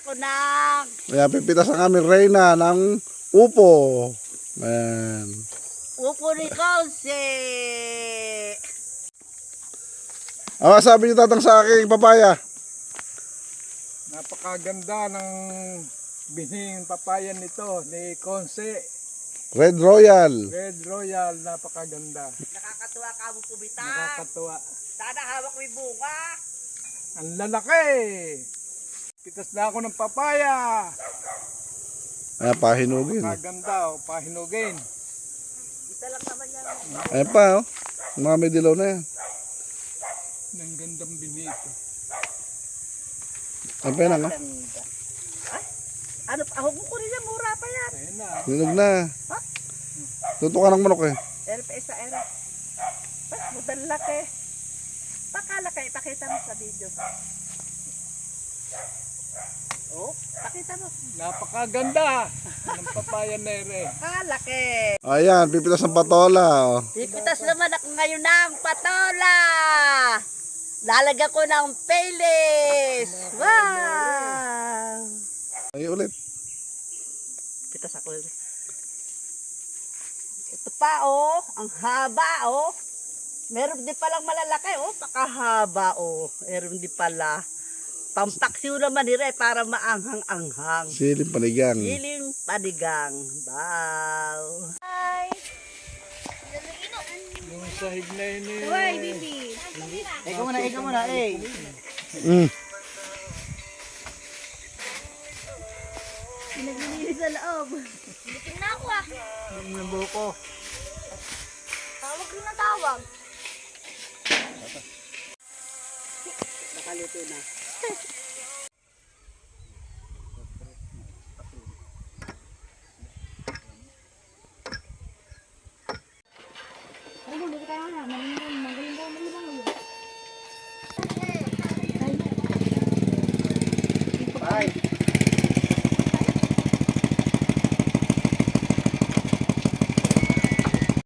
ako ng... Ayan, pipitas ang aming reyna ng upo. Ayan. Upo ni Konse. Ano sabi niyo tatang sa aking papaya? Napakaganda ng binhing papayan nito ni Konse. Red Royal. Red Royal, napakaganda. Nakakatuwa ka mo pumitas. Nakakatuwa. Sana hawak mo yung bunga. Ang lalaki! Pitas na ako ng papaya. Ayan, pahinugin. Napakaganda, pahinugin. Isa lang naman yan. Ayan pa, oh. Mga may dilaw na yan. Ang gandang binhi ito. Ayan pa yan, oh. Ganda. Ay, ano pa? Huwag mo ko rin yan. Mura pa yan. Ayan na. Ninog na. Ha? Tutukan ng manok eh. Ere pa isa, ere. Ay, mudan laki. Pakalaki, ipakita mo sa video. Oh, pakita mo. Napakaganda ng papaya na ere. Kalaki. Ayan, pipitas ng patola, oh. Pipitas naman ako ngayon ng patola. Lalagyan ko ng Payless. Wow! Ay, ulit. Pitas ako. Ito pa, oh. Ang haba, oh. Meron din palang malalaki, oh. Pakahaba, oh. Meron din pala. Pampaksiw naman nila para maanghang-anghang. Siling panigang. Siling panigang. Wow! Hi! Yung sahig na yun eh. Uy, bibi! Ikaw muna, eh. Mm. Pinaglilinis sa loob. Bitin na ako ah. Yung buko. Tawag ko na tawag. Nakaluto na. Ay,